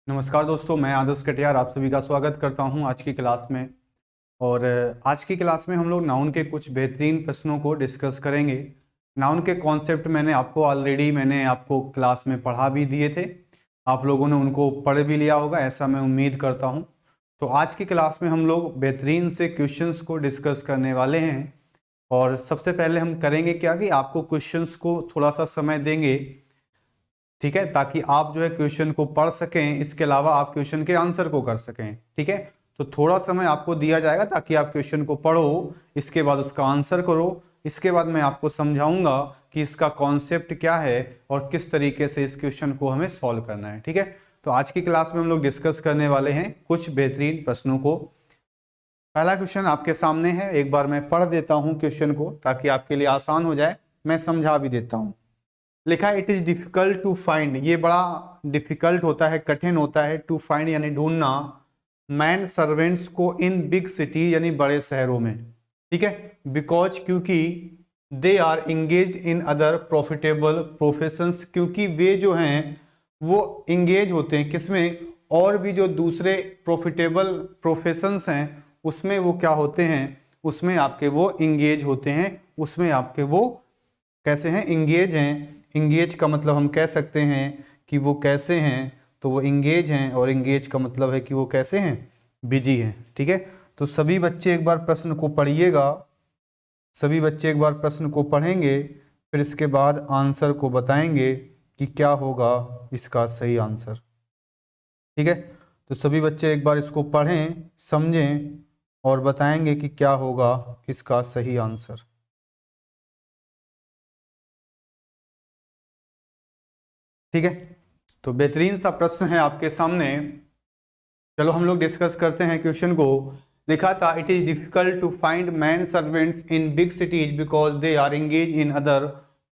नमस्कार दोस्तों, मैं आदर्श कटियार आप सभी का स्वागत करता हूं आज की क्लास में। और आज की क्लास में हम लोग नाउन के कुछ बेहतरीन प्रश्नों को डिस्कस करेंगे। नाउन के कॉन्सेप्ट मैंने आपको क्लास में पढ़ा भी दिए थे। आप लोगों ने उनको पढ़ भी लिया होगा, ऐसा मैं उम्मीद करता हूं। तो आज की क्लास में हम लोग बेहतरीन से क्वेश्चंस को डिस्कस करने वाले हैं। और सबसे पहले हम करेंगे क्या कि आपको क्वेश्चंस को थोड़ा सा समय देंगे, ठीक है, ताकि आप जो है क्वेश्चन को पढ़ सकें, इसके अलावा आप क्वेश्चन के आंसर को कर सकें। ठीक है, तो थोड़ा समय आपको दिया जाएगा ताकि आप क्वेश्चन को पढ़ो, इसके बाद उसका आंसर करो। इसके बाद मैं आपको समझाऊंगा कि इसका कॉन्सेप्ट क्या है और किस तरीके से इस क्वेश्चन को हमें सॉल्व करना है। ठीक है, तो आज की क्लास में हम लोग डिस्कस करने वाले हैं कुछ बेहतरीन प्रश्नों को। पहला क्वेश्चन आपके सामने है, एक बार मैं पढ़ देता हूं क्वेश्चन को ताकि आपके लिए आसान हो जाए। मैं समझा भी देता हूं। लिखा है it is difficult to find, ये बड़ा डिफिकल्ट होता है, कठिन होता है, टू फाइंड यानी ढूंढना, मैन सर्वेंट्स को इन बिग सिटी यानी बड़े शहरों में। ठीक है, बिकॉज क्योंकि they are engage in other profitable professions, क्योंकि वे जो हैं वो इंगेज होते हैं किसमें, और भी जो दूसरे प्रॉफिटेबल प्रोफेशंस हैं उसमें वो क्या होते हैं, उसमें आपके वो इंगेज होते हैं, उसमें आपके वो कैसे हैं, इंगेज हैं। इंगेज का मतलब हम कह सकते हैं कि वो कैसे हैं, तो वो इंगेज हैं, और इंगेज का मतलब है कि वो कैसे हैं, बिजी हैं। ठीक है, तो सभी बच्चे एक बार प्रश्न को पढ़िएगा, सभी बच्चे एक बार प्रश्न को पढ़ेंगे, फिर इसके बाद आंसर को बताएंगे कि क्या होगा इसका सही आंसर। ठीक है, तो सभी बच्चे एक बार इसको पढ़ें, समझें और बताएंगे कि क्या होगा इसका सही आंसर। ठीक है, तो बेहतरीन सा प्रश्न है आपके सामने। चलो हम लोग डिस्कस करते हैं क्वेश्चन को। लिखा था it is difficult to find man servants in big cities because they are engage in other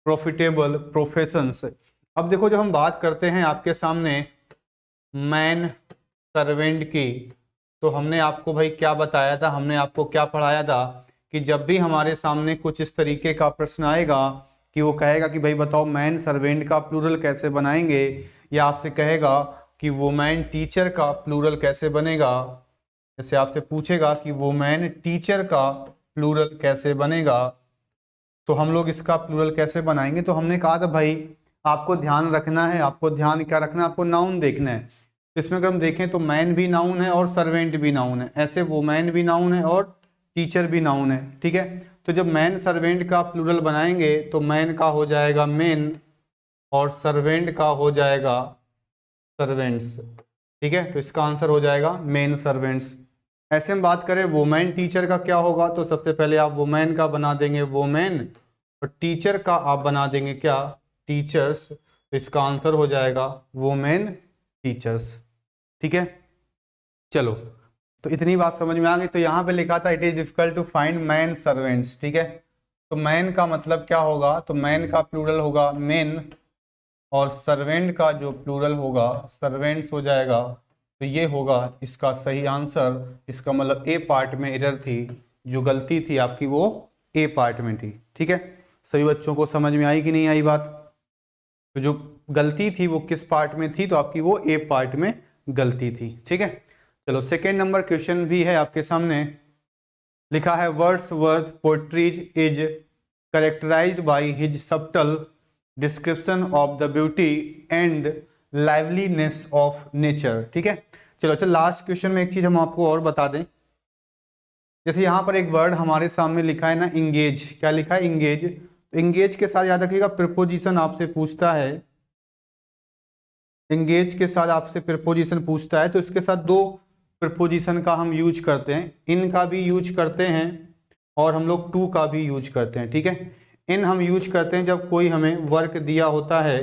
profitable professions. अब देखो, जब हम बात करते हैं आपके सामने मैन सर्वेंट की, तो हमने आपको भाई क्या बताया था, हमने आपको क्या पढ़ाया था कि जब भी हमारे सामने कुछ इस तरीके का प्रश्न आएगा कि वो कहेगा कि भाई बताओ मैन सर्वेंट का प्लूरल कैसे बनाएंगे, या आपसे कहेगा कि वुमेन टीचर का प्लूरल कैसे बनेगा, जैसे आपसे पूछेगा कि वुमेन टीचर का प्लूरल कैसे बनेगा, तो हम लोग इसका प्लूरल कैसे बनाएंगे। तो हमने कहा था भाई आपको ध्यान रखना है, आपको ध्यान क्या रखना है, आपको नाउन देखना है। इसमें अगर हम देखें तो मैन भी नाउन है और सर्वेंट भी नाउन है, ऐसे वुमेन भी नाउन है और टीचर भी नाउन है। ठीक है, तो जब मैन सर्वेंट का प्लूरल बनाएंगे तो मैन का हो जाएगा मेन और सर्वेंट का हो जाएगा सर्वेंट्स। ठीक है, तो इसका आंसर हो जाएगा मेन सर्वेंट्स। ऐसे हम बात करें वुमेन टीचर का क्या होगा, तो सबसे पहले आप वुमेन का बना देंगे वुमेन, और टीचर का आप बना देंगे क्या, टीचर्स। तो इसका आंसर हो जाएगा वुमेन टीचर्स। ठीक है, चलो, तो इतनी बात समझ में आ गई। तो यहाँ पे लिखा था it is difficult to find man servants. ठीक है, तो मैन का मतलब क्या होगा, तो मैन का प्लूरल होगा मेन, और सर्वेंट का जो प्लूरल होगा सर्वेंट्स हो जाएगा। तो ये होगा इसका सही आंसर। इसका मतलब ए पार्ट में एरर थी, जो गलती थी आपकी वो ए पार्ट में थी। ठीक है, सभी बच्चों को समझ में आई कि नहीं आई बात। तो जो गलती थी वो किस पार्ट में थी, तो आपकी वो ए पार्ट में गलती थी। ठीक है, चलो सेकेंड नंबर क्वेश्चन भी है आपके सामने। लिखा है Wordsworth poetries is characterised bye his subtle description of the beauty and liveliness of nature. ठीक है, चलो अच्छा, लास्ट क्वेश्चन में एक चीज हम आपको और बता दें। जैसे यहाँ पर एक वर्ड हमारे सामने लिखा है ना, इंगेज। क्या लिखा है, इंगेज। तो इंगेज के साथ याद रखिएगा प्रीपोजिशन आपसे पूछता है, इंगेज के साथ आपसे प्रीपोजिशन पूछता है, तो इसके साथ दो प्रीपोजिशन का हम यूज करते हैं, इन का भी यूज करते हैं और हम लोग टू का भी यूज करते हैं। ठीक है, इन हम यूज करते हैं जब कोई हमें वर्क दिया होता है,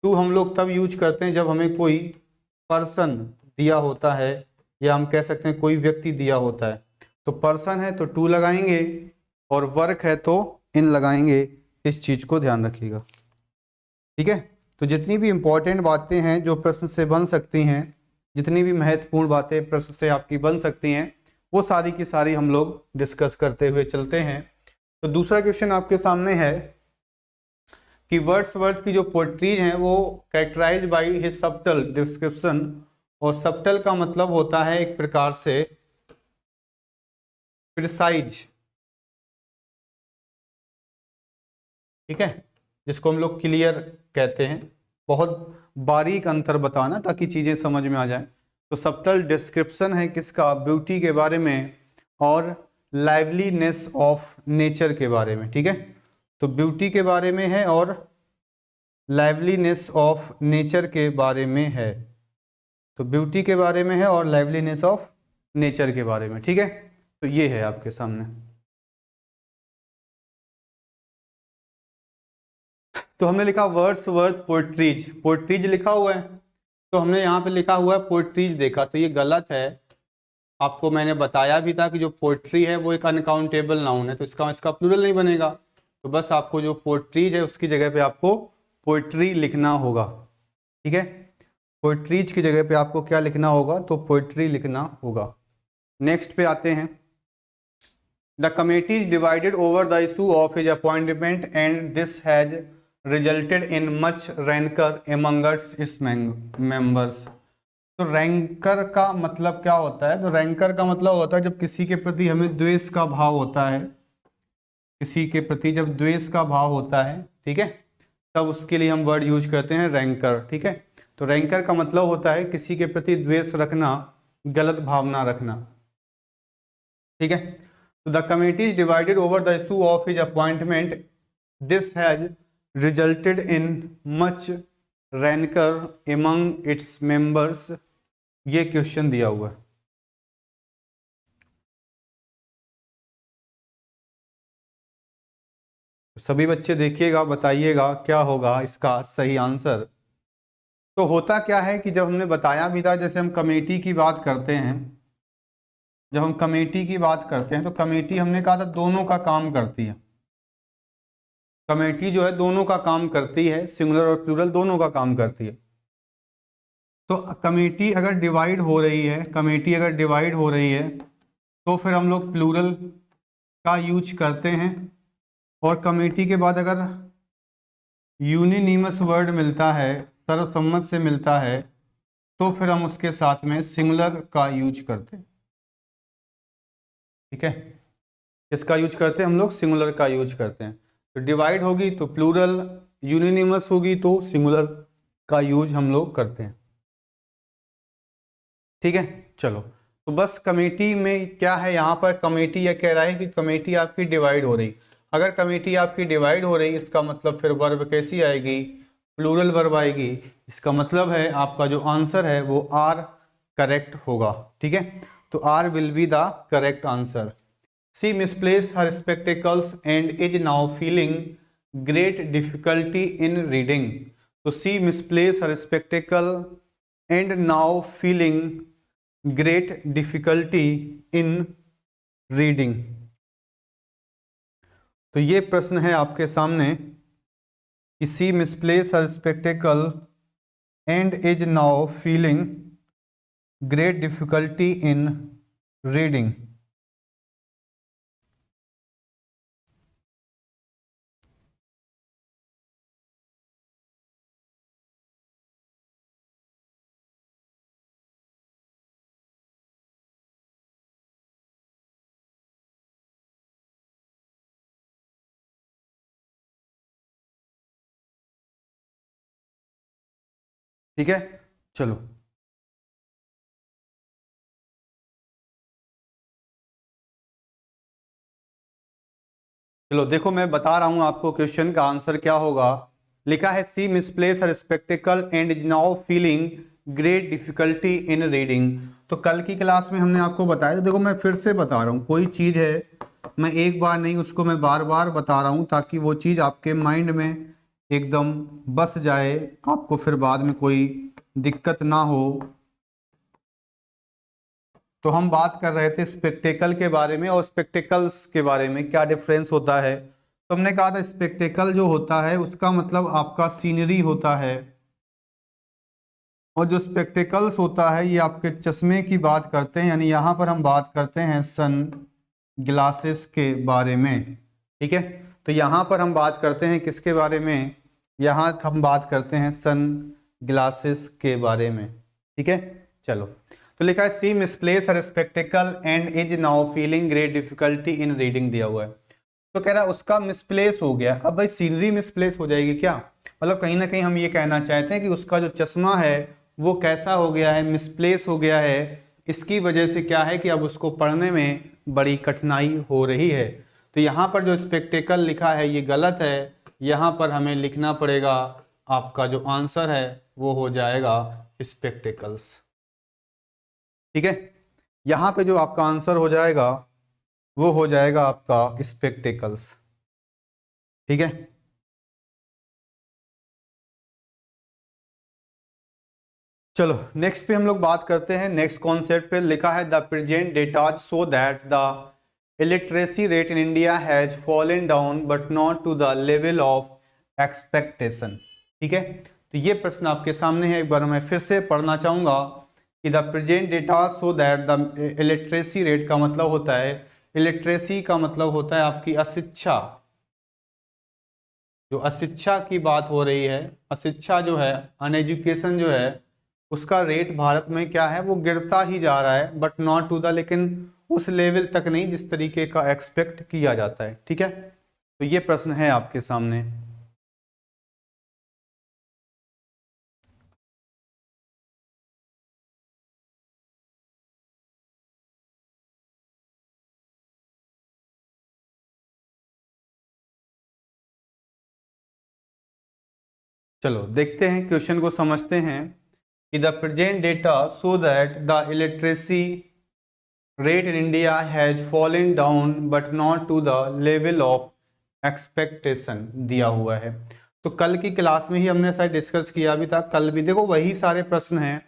टू हम लोग तब यूज करते हैं जब हमें कोई पर्सन दिया होता है, या हम कह सकते हैं कोई व्यक्ति दिया होता है। तो पर्सन है तो टू लगाएंगे, और वर्क है तो इन लगाएंगे। इस चीज को ध्यान रखिएगा। ठीक है, तो जितनी भी इंपॉर्टेंट बातें हैं जो प्रश्न से बन सकती हैं, जितनी भी महत्वपूर्ण बातें प्रश्न से आपकी बन सकती हैं, वो सारी की सारी हम लोग डिस्कस करते हुए चलते हैं। तो दूसरा क्वेश्चन आपके सामने है कि वर्ड्सवर्थ की जो पोएट्रीज हैं वो characterise by his subtle description और सबटल का मतलब होता है एक प्रकार से प्रिसाइज, ठीक है, जिसको हम लोग क्लियर कहते हैं, बहुत बारीक अंतर बताना ताकि चीजें समझ में आ जाए। तो सबटल डिस्क्रिप्शन है किसका, ब्यूटी के बारे में और लाइवलीनेस ऑफ नेचर के बारे में, ठीक है। तो ब्यूटी के बारे में है और लाइवलीनेस ऑफ नेचर के बारे में है। तो ब्यूटी के बारे में है और लाइवलीनेस ऑफ नेचर के बारे में, ठीक है। तो ये है आपके सामने। तो हमने लिखा वर्ड्सवर्थ पोएट्रीज, पोएट्रीज लिखा हुआ है, तो हमने यहाँ पे लिखा हुआ है पोएट्रीज देखा, तो ये गलत है। आपको मैंने बताया भी था कि जो पोएट्री है वो एक अनकाउंटेबल नाउन है, तो इसका प्लूरल नहीं बनेगा। तो बस आपको जो पोएट्रीज है उसकी जगह पे आपको पोएट्री लिखना होगा, ठीक है। पोएट्रीज की जगह पे आपको क्या लिखना होगा, तो पोएट्री लिखना होगा। नेक्स्ट पे आते हैं। The committee is divided over the issue of his appointment and this has resulted in much ranker amongst its members. तो रैंकर का मतलब क्या होता है, तो रैंकर का मतलब होता है जब किसी के प्रति हमें द्वेष का भाव होता है, किसी के प्रति जब द्वेष का भाव होता है, ठीक है, तब उसके लिए हम वर्ड यूज करते हैं रैंकर, ठीक है। तो रैंकर का मतलब होता है किसी के प्रति द्वेष रखना, गलत भावना रखना, ठीक है। तो the committee is divided over the issue of his appointment, this has resulted in much ranker among its members. ये क्वेश्चन दिया हुआ है। सभी बच्चे देखिएगा, बताइएगा क्या होगा इसका सही आंसर। तो होता क्या है कि जब हमने बताया भी था, जैसे हम कमेटी की बात करते हैं, जब हम कमेटी की बात करते हैं तो कमेटी हमने कहा था दोनों का काम करती है। कमेटी जो है दोनों का काम करती है, सिंगुलर और प्लूरल दोनों का काम करती है। तो कमेटी अगर डिवाइड हो रही है, कमेटी अगर डिवाइड हो रही है तो फिर हम लोग प्लूरल का यूज करते हैं, और कमेटी के बाद अगर यूनिनिमस वर्ड मिलता है, सर्वसम्मत से मिलता है, तो फिर हम उसके साथ में सिंगुलर का यूज करते हैं, ठीक है। इसका यूज करते हैं हम लोग, सिंगुलर का यूज करते हैं। तो डिवाइड होगी तो प्लूरल, यूनिनिमस होगी तो सिंगुलर का यूज हम लोग करते हैं, ठीक है। चलो, तो बस कमेटी में क्या है, यहाँ पर कमेटी यह कह रहा है कि कमेटी आपकी डिवाइड हो रही। अगर कमेटी आपकी डिवाइड हो रही, इसका मतलब फिर वर्ब कैसी आएगी, प्लूरल वर्ब आएगी। इसका मतलब है आपका जो आंसर है वो आर करेक्ट होगा, ठीक है। तो R will be the correct answer. She misplace her spectacles and is now feeling great difficulty in reading. तो she misplace her spectacle and now feeling great difficulty in reading. तो ये प्रश्न है आपके सामने कि she misplace her spectacle and is now feeling great difficulty in reading. ठीक है, चलो चलो देखो, मैं बता रहा हूं आपको क्वेश्चन का आंसर क्या होगा। लिखा है she misplace her spectacle and is now feeling great difficulty in reading. तो कल की क्लास में हमने आपको बताया, तो देखो मैं फिर से बता रहा हूँ, कोई चीज़ है मैं एक बार नहीं उसको मैं बार बार बता रहा हूँ ताकि वो चीज़ आपके माइंड में एकदम बस जाए, आपको फिर बाद में कोई दिक्कत ना हो। तो हम बात कर रहे थे स्पेक्टेकल के बारे में और स्पेक्टेकल्स के बारे में क्या डिफरेंस होता है। तो हमने कहा था स्पेक्टेकल जो होता है उसका मतलब आपका सीनरी होता है, और जो स्पेक्टेकल्स होता है ये आपके चश्मे की बात करते हैं, यानी यहाँ पर हम बात करते हैं सन ग्लासेस के बारे में, ठीक है। तो यहाँ पर हम बात करते हैं किसके बारे में, यहाँ हम बात करते हैं सन ग्लासेस के बारे में, ठीक है। चलो, तो लिखा है she misplace her spectacle and is now feeling great difficulty in reading दिया हुआ है। तो कह रहा है उसका मिसप्लेस हो गया। अब भाई सीनरी मिसप्लेस हो जाएगी क्या? मतलब कहीं ना कहीं हम ये कहना चाहते हैं कि उसका जो चश्मा है वो कैसा हो गया है, मिसप्लेस हो गया है। इसकी वजह से क्या है कि अब उसको पढ़ने में बड़ी कठिनाई हो रही है। तो यहाँ पर जो स्पेक्टिकल लिखा है ये गलत है। यहाँ पर हमें लिखना पड़ेगा, आपका जो आंसर है वो हो जाएगा स्पेक्टिकल्स। ठीक है, यहाँ पे जो आपका आंसर हो जाएगा वो हो जाएगा आपका स्पेक्टिकल्स। ठीक है, चलो नेक्स्ट पे हम लोग बात करते हैं। नेक्स्ट कॉन्सेप्ट पे लिखा है the present data so that the illiteracy rate in India has fallen down but not to the level of expectation. ठीक है, तो ये प्रश्न आपके सामने है। एक बार मैं फिर से पढ़ना चाहूंगा कि the present data so that the illiteracy rate का मतलब होता है, इलिटरेसी का मतलब होता है आपकी अशिक्षा। जो अशिक्षा की बात हो रही है, अशिक्षा जो है, अनएजुकेशन जो है, उसका रेट भारत में क्या है, वो गिरता ही जा रहा है। बट नॉट टू द, लेकिन उस लेवल तक नहीं जिस तरीके का एक्सपेक्ट किया जाता है। ठीक है, तो ये प्रश्न है आपके सामने। चलो देखते हैं, क्वेश्चन को समझते हैं कि the present data so that the illiteracy rate in India has fallen down but not to the level of expectation दिया हुआ है। तो कल की क्लास में ही हमने शायद डिस्कस किया भी था। कल भी देखो वही सारे प्रश्न हैं,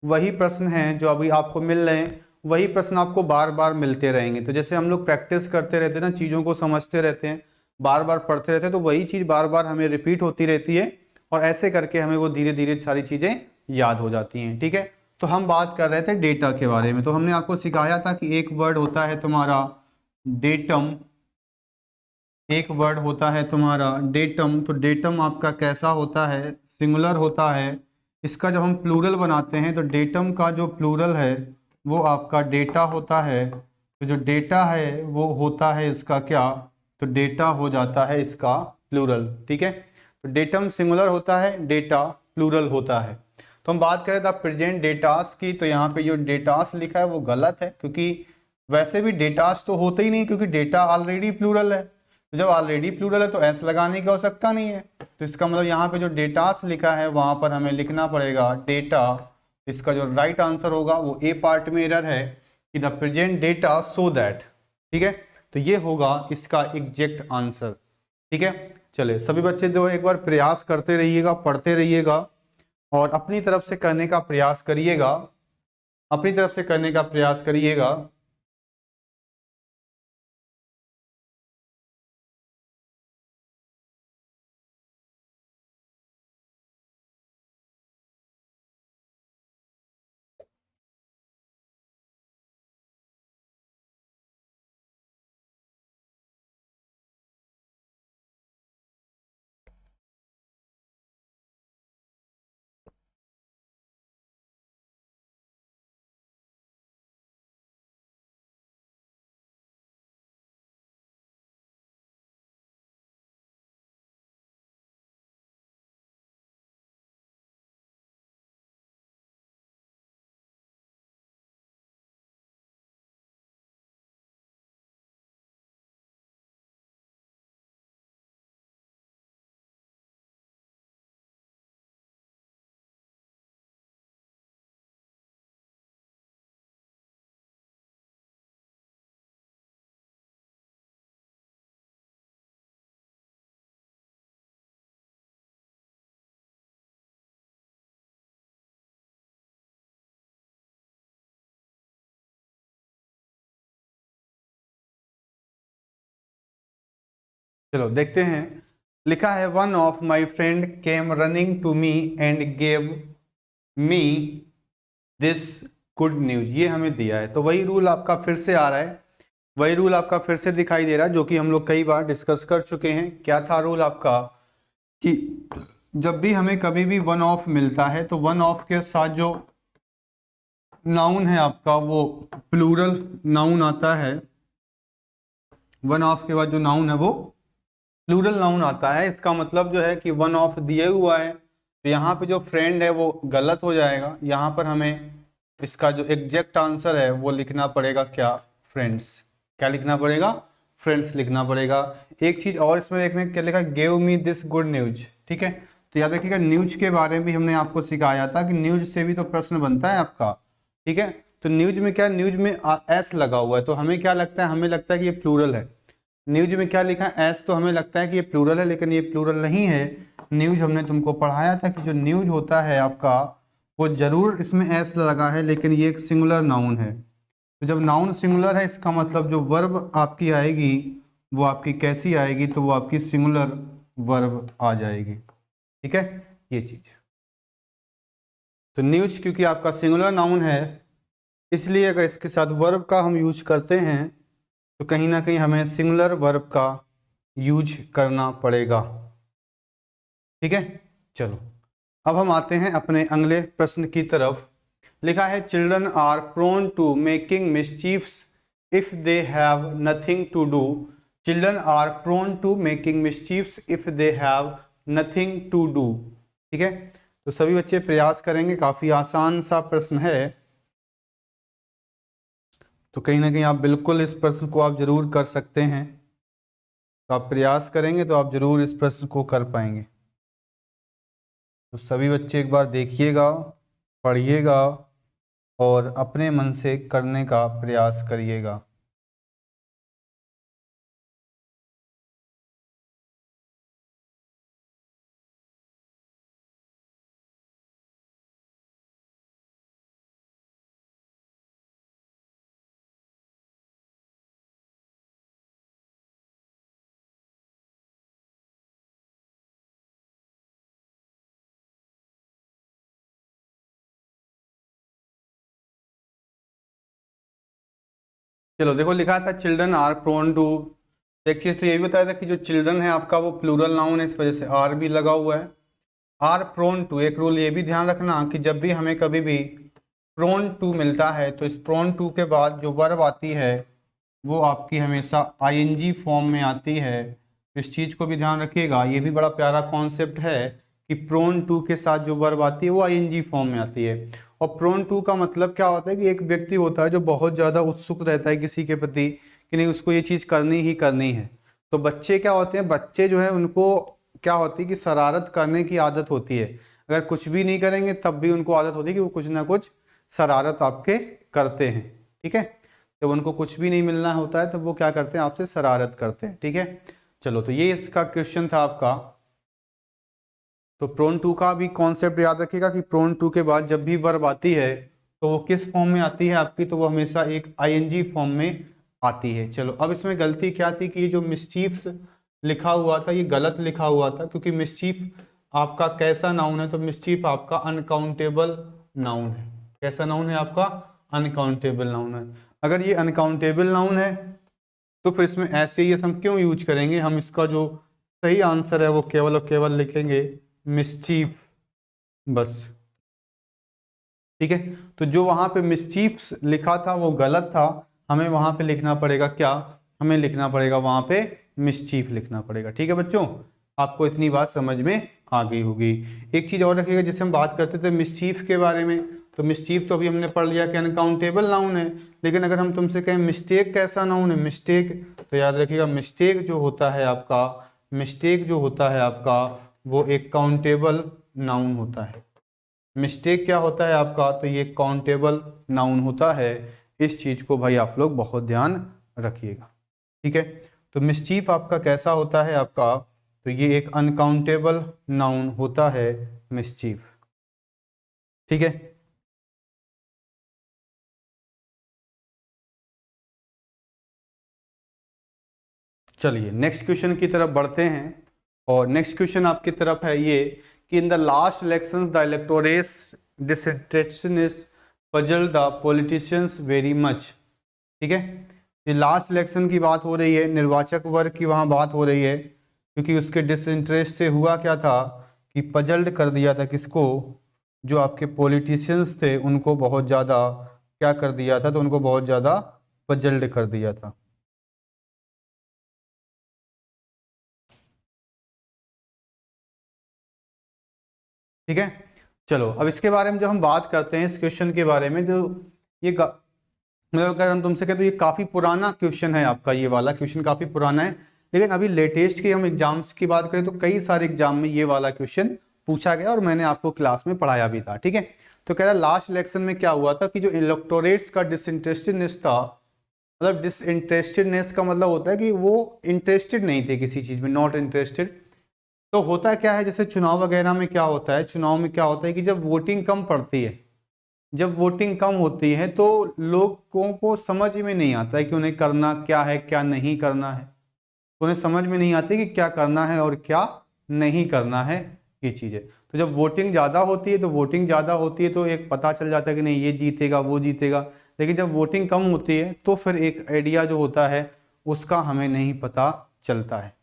वही प्रश्न हैं जो अभी आपको मिल रहे हैं, वही प्रश्न आपको बार बार मिलते रहेंगे। तो जैसे हम लोग प्रैक्टिस करते रहते हैं ना, चीज़ों को समझते रहते हैं, बार बार पढ़ते रहते हैं, तो वही चीज़ बार बार हमें रिपीट होती रहती है और ऐसे करके हमें वो धीरे धीरे सारी चीज़ें याद हो जाती हैं। ठीक है, तो हम बात कर रहे थे डेटा के बारे में। तो हमने आपको सिखाया था कि एक वर्ड होता है तुम्हारा डेटम, एक वर्ड होता है तुम्हारा डेटम। तो डेटम आपका कैसा होता है, सिंगुलर होता है। इसका जब हम प्लूरल बनाते हैं तो डेटम का जो प्लूरल है वो आपका डेटा होता है। तो जो डेटा है वो होता है इसका क्या, तो डेटा हो जाता है इसका प्लूरल। ठीक है, तो डेटम सिंगुलर होता है, डेटा प्लूरल होता है। तो हम बात करें द प्रेजेंट डेटास की, तो यहाँ पे जो डेटास लिखा है वो गलत है, क्योंकि वैसे भी डेटास तो होते ही नहीं, क्योंकि डेटा ऑलरेडी प्लूरल है। तो जब ऑलरेडी प्लूरल है तो एस लगाने की आवश्यकता नहीं है। तो इसका मतलब यहाँ पे जो डेटास लिखा है वहां पर हमें लिखना पड़ेगा डेटा। इसका जो राइट आंसर होगा वो ए पार्ट में एरर है कि the present data so that. ठीक है, तो ये होगा इसका एग्जैक्ट आंसर। ठीक है, चले सभी बच्चे जो एक बार प्रयास करते रहिएगा, पढ़ते रहिएगा और अपनी तरफ से करने का प्रयास करिएगा, अपनी तरफ से करने का प्रयास करिएगा। चलो देखते हैं, लिखा है one of my friend came running to me and gave me this good news. ये हमें दिया है, तो वही रूल आपका फिर से आ रहा है, वही रूल आपका फिर से दिखाई दे रहा है जो कि हम लोग कई बार डिस्कस कर चुके हैं। क्या था रूल आपका कि जब भी हमें कभी भी वन ऑफ मिलता है तो वन ऑफ के साथ जो नाउन है आपका वो प्लूरल नाउन आता है, वन ऑफ के बाद जो नाउन है वो प्लूरल नाउन आता है। इसका मतलब जो है कि वन ऑफ दिए हुआ है, तो यहाँ पे जो फ्रेंड है वो गलत हो जाएगा। यहाँ पर हमें इसका जो एग्जैक्ट आंसर है वो लिखना पड़ेगा क्या, फ्रेंड्स। क्या लिखना पड़ेगा, फ्रेंड्स लिखना पड़ेगा। एक चीज़ और इसमें देखने क्या लिखा, gave me this good news, ठीक है। तो याद रखिएगा न्यूज के बारे में भी हमने आपको सिखाया था कि न्यूज से भी तो प्रश्न बनता है आपका, ठीक है। तो न्यूज में क्या, न्यूज में एस लगा हुआ है, तो हमें क्या लगता है, हमें लगता है कि ये प्लूरल है। न्यूज में क्या लिखा है, एस, तो हमें लगता है कि ये प्लूरल है, लेकिन ये प्लूरल नहीं है। न्यूज हमने तुमको पढ़ाया था कि जो न्यूज होता है आपका वो जरूर इसमें एस लगा है, लेकिन ये एक सिंगुलर नाउन है। तो जब नाउन सिंगुलर है इसका मतलब जो वर्ब आपकी आएगी वो आपकी कैसी आएगी, तो वो आपकी सिंगुलर वर्ब आ जाएगी, ठीक है, ये चीज। तो न्यूज क्योंकि आपका सिंगुलर नाउन है, इसलिए अगर इसके साथ वर्ब का हम यूज करते हैं तो कहीं ना कहीं हमें सिंगुलर वर्ब का यूज करना पड़ेगा, ठीक है। चलो अब हम आते हैं अपने अगले प्रश्न की तरफ। लिखा है children are prone to making mischiefs if they have nothing to do. Children are prone to making mischiefs if they have nothing to do, ठीक है। तो सभी बच्चे प्रयास करेंगे, काफी आसान सा प्रश्न है, तो कहीं ना कहीं आप बिल्कुल इस प्रश्न को आप जरूर कर सकते हैं। तो आप प्रयास करेंगे तो आप जरूर इस प्रश्न को कर पाएंगे। तो सभी बच्चे एक बार देखिएगा, पढ़िएगा और अपने मन से करने का प्रयास करिएगा। चलो देखो, लिखा था चिल्ड्रन आर प्रोन टू। एक चीज तो ये भी बताया था कि जो चिल्ड्रन है आपका वो प्लूरल नाउन है, इस वजह से आर भी लगा हुआ है। आर प्रोन टू, एक रूल ये भी ध्यान रखना कि जब भी हमें कभी भी प्रोन टू मिलता है तो इस प्रोन टू के बाद जो वर्ब आती है वो आपकी हमेशा आईएनजी फॉर्म में आती है। इस चीज़ को भी ध्यान रखिएगा, ये भी बड़ा प्यारा कॉन्सेप्ट है कि प्रोन टू के साथ जो वर्ब आती है वो आईएनजी फॉर्म में आती है। और प्रोन टू का मतलब क्या होता है कि एक व्यक्ति होता है जो बहुत ज़्यादा उत्सुक रहता है किसी के प्रति कि नहीं उसको ये चीज़ करनी ही करनी है। तो बच्चे क्या होते हैं, बच्चे जो है उनको क्या होती है कि शरारत करने की आदत होती है। अगर कुछ भी नहीं करेंगे तब भी उनको आदत होती है कि वो कुछ ना कुछ शरारत आपके करते हैं, ठीक है। जब उनको कुछ भी नहीं मिलना होता है तब वो क्या करते हैं, आपसे शरारत करते हैं, ठीक है। चलो तो ये इसका क्वेश्चन था आपका। तो प्रोन टू का भी कॉन्सेप्ट याद रखिएगा कि प्रोन टू के बाद जब भी वर्ब आती है तो वो किस फॉर्म में आती है आपकी, तो वो हमेशा एक आईएनजी फॉर्म में आती है। चलो अब इसमें गलती क्या थी कि ये जो मिसचीफ्स लिखा हुआ था ये गलत लिखा हुआ था, क्योंकि मिसचीफ आपका कैसा नाउन है, तो मिसचीफ आपका अनकाउंटेबल नाउन है। कैसा नाउन है आपका, अनकाउंटेबल नाउन है। अगर ये अनकाउंटेबल नाउन है तो फिर इसमें ऐसे ही हम क्यों यूज करेंगे, हम इसका जो सही आंसर है वो केवल और केवल लिखेंगे मिसचीफ, बस, ठीक है। तो जो वहां पे मिसचीफ्स लिखा था वो गलत था, हमें वहां पे लिखना पड़ेगा क्या, हमें लिखना पड़ेगा वहां पे मिसचीफ लिखना पड़ेगा, ठीक है बच्चों। आपको इतनी बात समझ में आ गई होगी। एक चीज और रखिएगा, जिससे हम बात करते थे मिसचीफ के बारे में, तो मिसचीफ तो अभी हमने पढ़ लिया कि अनकाउंटेबल नाउन है, लेकिन अगर हम तुमसे कहें मिस्टेक कैसा नाउन है, मिस्टेक, तो याद रखिएगा मिस्टेक जो होता है आपका, मिस्टेक जो होता है आपका वो एक काउंटेबल नाउन होता है। मिस्टेक क्या होता है आपका, तो ये काउंटेबल नाउन होता है। इस चीज को भाई आप लोग बहुत ध्यान रखिएगा, ठीक है। तो मिसचीफ आपका कैसा होता है आपका, तो ये एक अनकाउंटेबल नाउन होता है मिसचीफ, ठीक है। चलिए नेक्स्ट क्वेश्चन की तरफ बढ़ते हैं, और नेक्स्ट क्वेश्चन आपकी तरफ है ये कि in the last elections the electorate's dissatisfaction puzzle the politicians very much, ठीक है। ये लास्ट इलेक्शन की बात हो रही है, निर्वाचक वर्ग की वहाँ बात हो रही है, क्योंकि उसके डिसइंटरेस्ट से हुआ क्या था कि पजल्ड कर दिया था किसको, जो आपके पॉलिटिशियंस थे उनको बहुत ज़्यादा क्या कर दिया था, तो उनको बहुत ज़्यादा पजल्ड कर दिया था। ठीक है, चलो अब इसके बारे में जब हम बात करते हैं इस क्वेश्चन के बारे में, जो ये मतलब अगर हम तुमसे कहते तो ये काफ़ी पुराना क्वेश्चन है आपका, ये वाला क्वेश्चन काफ़ी पुराना है, लेकिन अभी लेटेस्ट के हम एग्जाम्स की बात करें तो कई सारे एग्जाम में ये वाला क्वेश्चन पूछा गया और मैंने आपको क्लास में पढ़ाया भी था। ठीक है, तो कह रहा लास्ट इलेक्शन में क्या हुआ था कि जो इलेक्टोरेट्स का डिसइंटरेस्टेडनेस था, मतलब डिसइंटरेस्टेडनेस का मतलब होता है कि वो इंटरेस्टेड नहीं थे किसी चीज़ में, नॉट इंटरेस्टेड। तो होता क्या है, जैसे चुनाव वगैरह में क्या होता है, चुनाव में क्या होता है कि जब वोटिंग कम पड़ती है, जब वोटिंग कम होती है तो लोगों को समझ में नहीं आता है कि उन्हें करना क्या है क्या नहीं करना है, तो उन्हें समझ में नहीं आती कि क्या करना है और क्या नहीं करना है ये चीज़ें। तो जब वोटिंग ज़्यादा होती है, तो वोटिंग ज़्यादा होती है तो एक पता चल जाता है कि नहीं ये जीतेगा वो जीतेगा, लेकिन जब वोटिंग कम होती है तो फिर एक आइडिया जो होता है उसका हमें नहीं पता चलता है।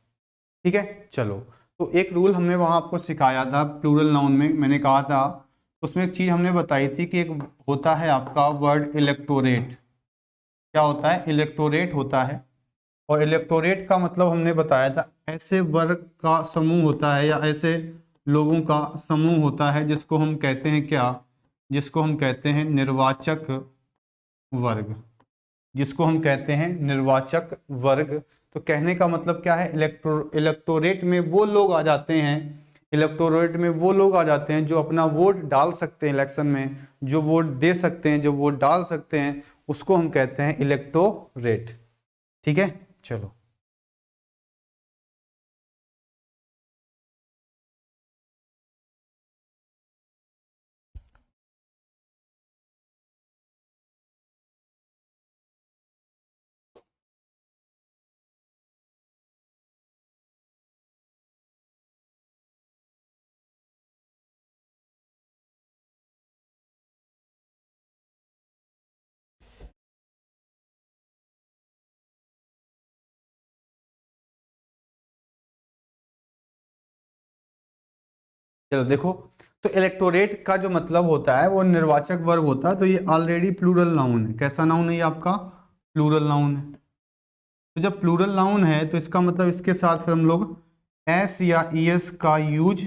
ठीक है, चलो तो एक रूल हमने वहाँ आपको सिखाया था प्लूरल नाउन में, मैंने कहा था उसमें एक चीज़ हमने बताई थी कि एक होता है आपका वर्ड इलेक्टोरेट। क्या होता है, इलेक्टोरेट होता है, और इलेक्टोरेट का मतलब हमने बताया था ऐसे वर्ग का समूह होता है या ऐसे लोगों का समूह होता है जिसको हम कहते हैं क्या, जिसको हम कहते हैं निर्वाचक वर्ग, जिसको हम कहते हैं निर्वाचक वर्ग। तो कहने का मतलब क्या है, इलेक्टोरेट में वो लोग आ जाते हैं, इलेक्टोरेट में वो लोग आ जाते हैं जो अपना वोट डाल सकते हैं इलेक्शन में, जो वोट दे सकते हैं, जो वोट डाल सकते हैं, उसको हम कहते हैं इलेक्टोरेट। ठीक है, चलो चलो देखो, तो इलेक्टोरेट का जो मतलब होता है वो निर्वाचक वर्ग होता है, तो ये ऑलरेडी प्लूरल नाउन है। कैसा नाउन है ये आपका, प्लूरल नाउन है। तो जब प्लूरल नाउन है तो इसका मतलब इसके साथ फिर हम लोग एस या ईएस का यूज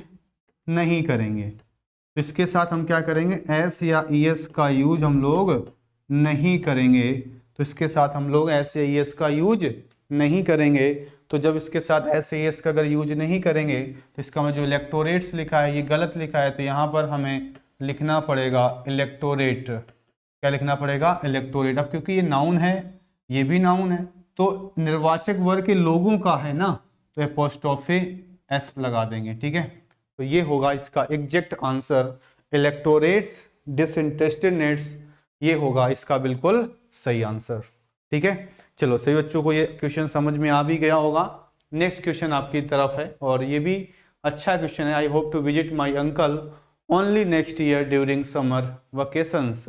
नहीं करेंगे। तो इसके साथ हम क्या करेंगे, एस या ईएस का यूज हम लोग नहीं करेंगे। तो इसके साथ हम लोग एस या ईएस का यूज नहीं करेंगे। तो जब इसके साथ एस या ईएस का अगर यूज नहीं करेंगे तो इसका मतलब जो इलेक्टोरेट्स लिखा है ये गलत लिखा है, तो यहाँ पर हमें लिखना पड़ेगा इलेक्टोरेट। क्या लिखना पड़ेगा, इलेक्टोरेट। अब क्योंकि ये नाउन है, ये भी नाउन है, तो निर्वाचक वर्ग के लोगों का है ना, तो एपोस्ट्रोफे एस लगा देंगे। ठीक है, तो ये होगा इसका एग्जैक्ट आंसर, इलेक्टोरेट्स डिसइंटरेस्टेडनेस, ये होगा इसका बिल्कुल सही आंसर। ठीक है, चलो सभी बच्चों को ये क्वेश्चन समझ में आ भी गया होगा। नेक्स्ट क्वेश्चन आपकी तरफ है और ये भी अच्छा क्वेश्चन है। I hope to visit my uncle only next year during summer vacations.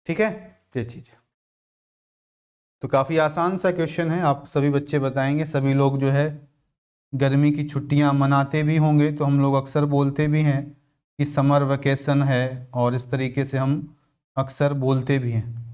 ठीक है, ये चीज तो काफ़ी आसान सा क्वेश्चन है, आप सभी बच्चे बताएंगे। सभी लोग जो है गर्मी की छुट्टियां मनाते भी होंगे, तो हम लोग अक्सर बोलते भी हैं कि समर वेकेशन है, और इस तरीके से हम अक्सर बोलते भी हैं।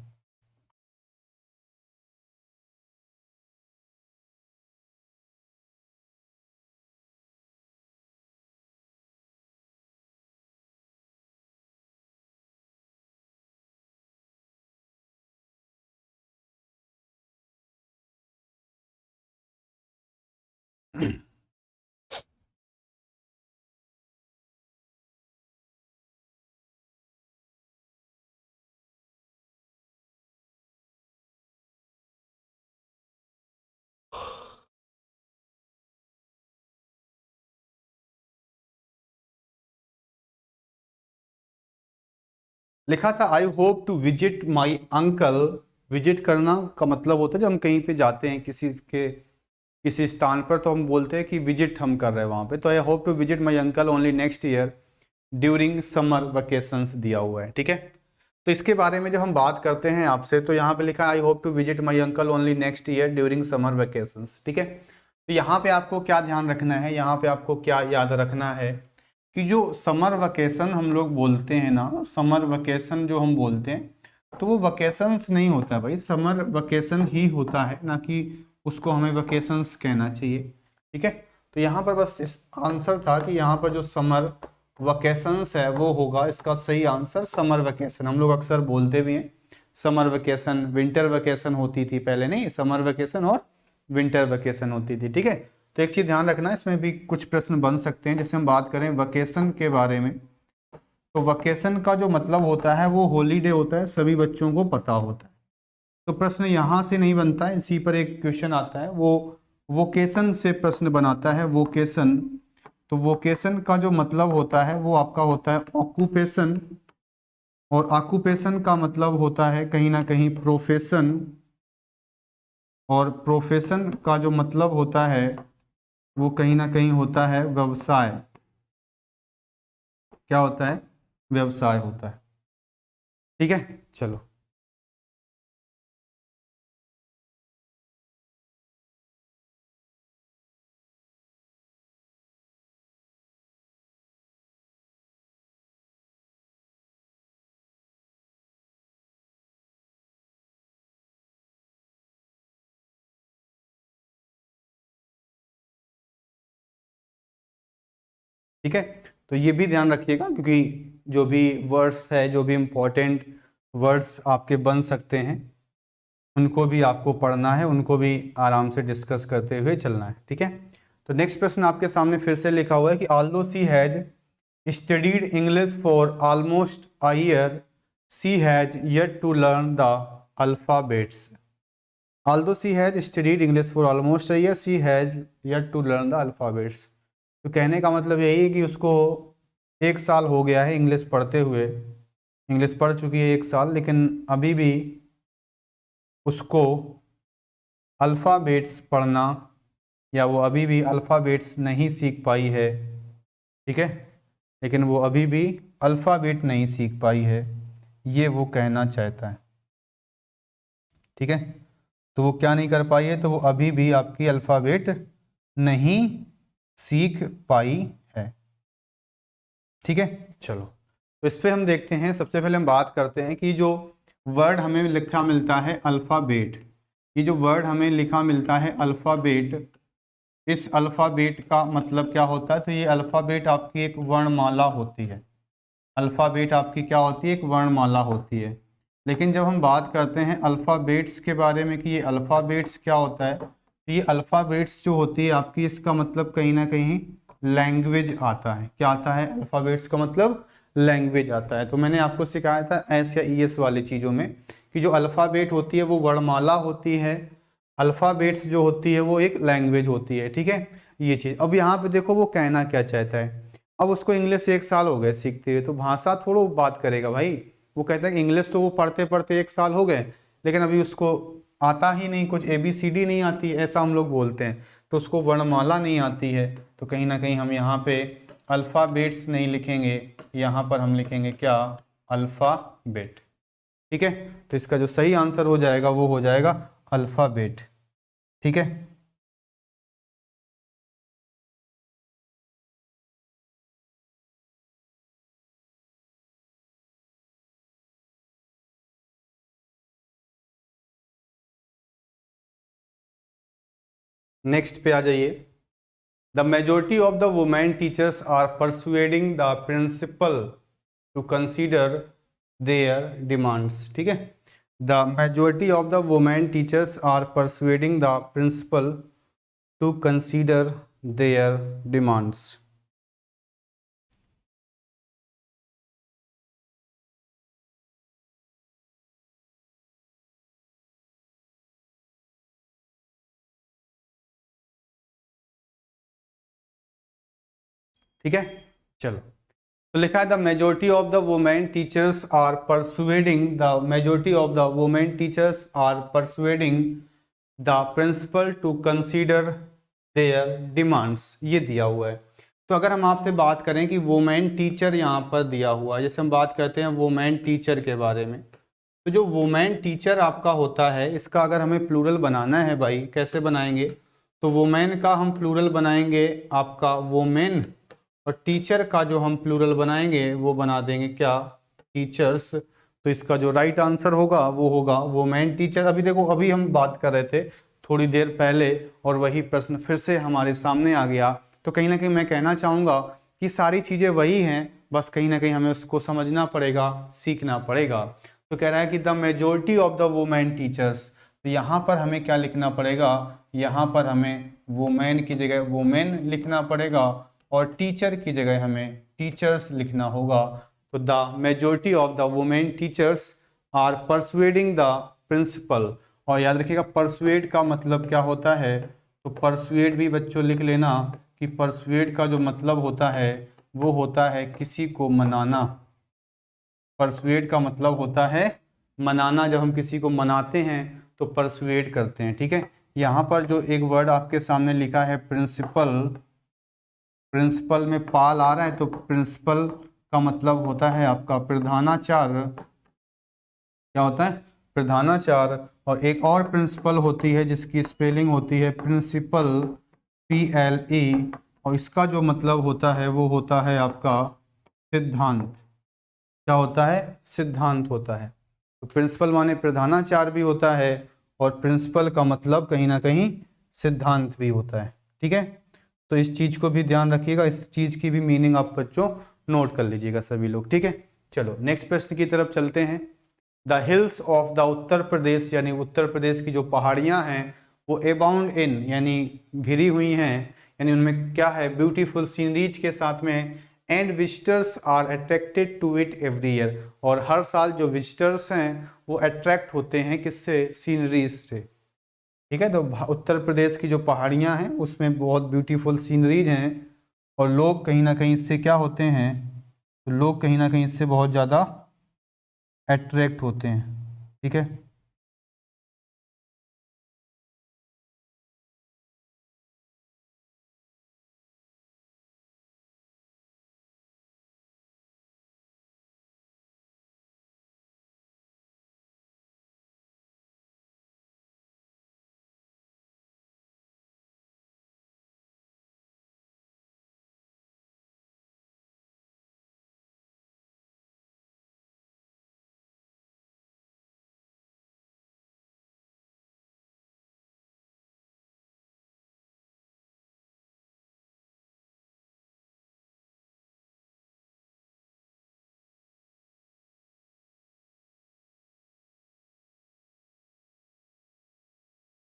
लिखा था I hope to visit my uncle. Visit करना का मतलब होता है जब हम कहीं पे जाते हैं किसी स्थान पर, तो हम बोलते हैं कि विजिट हम कर रहे हैं वहाँ पे। तो I hope to visit my uncle only next year during summer vacations दिया हुआ है। ठीक है, तो इसके बारे में जब हम बात करते हैं आपसे, तो यहाँ पे लिखा है I hope to visit my uncle only next year during summer vacations. ठीक है, तो यहाँ पे आपको क्या ध्यान रखना है, यहाँ पे आपको क्या याद रखना है कि जो समर वेकेशन हम लोग बोलते हैं ना, समर वेकेशन जो हम बोलते हैं, तो वो वकेशंस नहीं होता भाई, समर वकेशन ही होता है, ना कि उसको हमें वकेशंस कहना चाहिए। ठीक है, तो यहाँ पर बस इस आंसर था कि यहाँ पर जो समर वकेशंस है वो होगा इसका सही आंसर, समर वकेशन। हम लोग अक्सर बोलते भी हैं समर वेकेशन, विंटर वेकेशन होती थी पहले, नहीं, समर वेकेशन और विंटर वेकेशन होती थी। ठीक है, तो एक चीज़ ध्यान रखना, इसमें भी कुछ प्रश्न बन सकते हैं। जैसे हम बात करें वेकेशन के बारे में, तो वेकेशन का जो मतलब होता है वो हॉलीडे होता है, सभी बच्चों को पता होता है। तो प्रश्न यहाँ से नहीं बनता है, इसी पर एक क्वेश्चन आता है, वो वोकेशन से प्रश्न बनाता है, वोकेशन। तो वोकेशन का जो मतलब होता है वो आपका होता है ऑक्यूपेशन, और ऑक्यूपेशन का मतलब होता है कहीं ना कहीं प्रोफेशन, और प्रोफेशन का जो मतलब होता है वो कहीं ना कहीं होता है व्यवसाय। क्या होता है? व्यवसाय होता है। ठीक है, चलो। ठीक है, तो ये भी ध्यान रखिएगा, क्योंकि जो भी वर्ड्स है, जो भी इम्पोर्टेंट वर्ड्स आपके बन सकते हैं, उनको भी आपको पढ़ना है, उनको भी आराम से डिस्कस करते हुए चलना है। ठीक है, तो नेक्स्ट प्रश्न आपके सामने फिर से लिखा हुआ है कि although she has studied English for almost a year, she has yet to learn the alphabets. Although she has studied English for almost a year, she has yet to learn the alphabets. तो कहने का मतलब यही है कि उसको 1 साल हो गया है इंग्लिश पढ़ते हुए, इंग्लिश पढ़ चुकी है 1 साल, लेकिन अभी भी उसको अल्फ़ाबेट्स पढ़ना, या वो अभी भी अल्फ़ाबेट्स नहीं सीख पाई है। ठीक है, लेकिन वो अभी भी अल्फ़ाबेट नहीं सीख पाई है, ये वो कहना चाहता है। ठीक है, तो वो क्या नहीं कर पाई है? तो वो अभी भी आपकी अल्फ़ाबेट नहीं सीख पाई है। ठीक है, चलो, तो इस पे हम देखते हैं। सबसे पहले हम बात करते हैं कि जो वर्ड हमें लिखा मिलता है अल्फ़ाबेट, ये जो वर्ड हमें लिखा मिलता है अल्फ़ाबेट, इस अल्फ़ाबेट का मतलब क्या होता है? तो ये अल्फ़ाबेट आपकी एक वर्णमाला होती है। अल्फ़ाबेट आपकी क्या होती है? एक वर्णमाला होती है। लेकिन जब हम बात करते हैं अल्फ़ाबेट्स के बारे में कि ये अल्फ़ाबेट्स क्या होता है, तो ये अल्फ़ाबेट्स जो होती है आपकी, इसका मतलब कहीं ना कहीं लैंग्वेज आता है। क्या आता है? अल्फ़ाबेट्स का मतलब लैंग्वेज आता है। तो मैंने आपको सिखाया था एस या ई एस वाली चीज़ों में कि जो अल्फ़ाबेट होती है वो वर्णमाला होती है, अल्फ़ाबेट्स जो होती है वो एक लैंग्वेज होती है। ठीक है, ये चीज़। अब यहाँ पे देखो वो कहना क्या चाहता है। अब उसको इंग्लिश 1 साल हो गए सीखते हुए, तो भाषा थोड़ा बात करेगा भाई। वो कहता है कि इंग्लिश तो वो पढ़ते पढ़ते 1 साल हो गए, लेकिन अभी उसको आता ही नहीं, कुछ ABCD नहीं आती है, ऐसा हम लोग बोलते हैं। तो उसको वर्णमाला नहीं आती है, तो कहीं ना कहीं हम यहाँ पे अल्फ़ाबेट्स नहीं लिखेंगे, यहाँ पर हम लिखेंगे क्या? अल्फ़ाबेट। ठीक है, तो इसका जो सही आंसर हो जाएगा वो हो जाएगा अल्फ़ाबेट। ठीक है, नेक्स्ट पे आ जाइए। The majority of the women teachers are persuading the principal to consider their demands. ठीक है, the majority of the women teachers are persuading the principal to consider their demands. ठीक है, चलो, तो लिखा है the majority of the women teachers are persuading, the majority of the women teachers are persuading the principal to consider their demands, ये दिया हुआ है। तो अगर हम आपसे बात करें कि वुमेन टीचर यहाँ पर दिया हुआ है, जैसे हम बात करते हैं वुमेन टीचर के बारे में, तो जो वुमेन टीचर आपका होता है, इसका अगर हमें प्लूरल बनाना है भाई, कैसे बनाएंगे? तो वुमेन का हम प्लूरल बनाएंगे आपका वुमेन, और टीचर का जो हम प्लूरल बनाएंगे वो बना देंगे क्या? टीचर्स। तो इसका जो राइट आंसर होगा वो होगा वुमेन टीचर। अभी देखो, अभी हम बात कर रहे थे थोड़ी देर पहले और वही प्रश्न फिर से हमारे सामने आ गया। तो कहीं ना कहीं मैं कहना चाहूँगा कि सारी चीज़ें वही हैं, बस कहीं ना कहीं हमें उसको समझना पड़ेगा, सीखना पड़ेगा। तो कह रहा है कि the majority of the women teachers, तो यहाँ पर हमें क्या लिखना पड़ेगा, यहाँ पर हमें वुमेन की जगह वुमेन लिखना पड़ेगा और टीचर की जगह हमें टीचर्स लिखना होगा। तो the majority of the women teachers are persuading the principal. और याद रखिएगा परसुएड का मतलब क्या होता है, तो परसुएड भी बच्चों लिख लेना कि परसुएड का जो मतलब होता है वो होता है किसी को मनाना। परसुएड का मतलब होता है मनाना। जब हम किसी को मनाते हैं तो परसुएड करते हैं, ठीक है। यहाँ पर जो एक वर्ड आपके सामने लिखा है प्रिंसिपल, प्रिंसिपल में पाल आ रहा है, तो प्रिंसिपल का मतलब होता है आपका प्रधानाचार्य। क्या होता है, प्रधानाचार्य। और एक और प्रिंसिपल होती है जिसकी स्पेलिंग होती है प्रिंसिपल, PLE, और इसका जो मतलब होता है वो होता है आपका सिद्धांत। क्या होता है, सिद्धांत होता है। तो प्रिंसिपल माने प्रधानाचार्य भी होता है और प्रिंसिपल का मतलब कहीं ना कहीं सिद्धांत भी होता है, ठीक है। तो इस चीज़ को भी ध्यान रखिएगा, इस चीज़ की भी मीनिंग आप बच्चों नोट कर लीजिएगा सभी लोग, ठीक है। चलो नेक्स्ट प्रश्न की तरफ चलते हैं। The hills of the Uttar Pradesh, यानी उत्तर प्रदेश की जो पहाड़ियाँ हैं वो अबाउंड इन, यानी घिरी हुई हैं, यानी उनमें क्या है, ब्यूटीफुल सीनरीज के साथ में, and visitors are attracted to it every year. और हर साल जो विजिटर्स हैं वो अट्रैक्ट होते हैं किससे, सीनरीज से, ठीक है। तो उत्तर प्रदेश की जो पहाड़ियाँ हैं उसमें बहुत ब्यूटीफुल सीनरीज हैं और लोग कहीं ना कहीं इससे क्या होते हैं, तो लोग कहीं ना कहीं इससे बहुत ज़्यादा अट्रैक्ट होते हैं, ठीक है।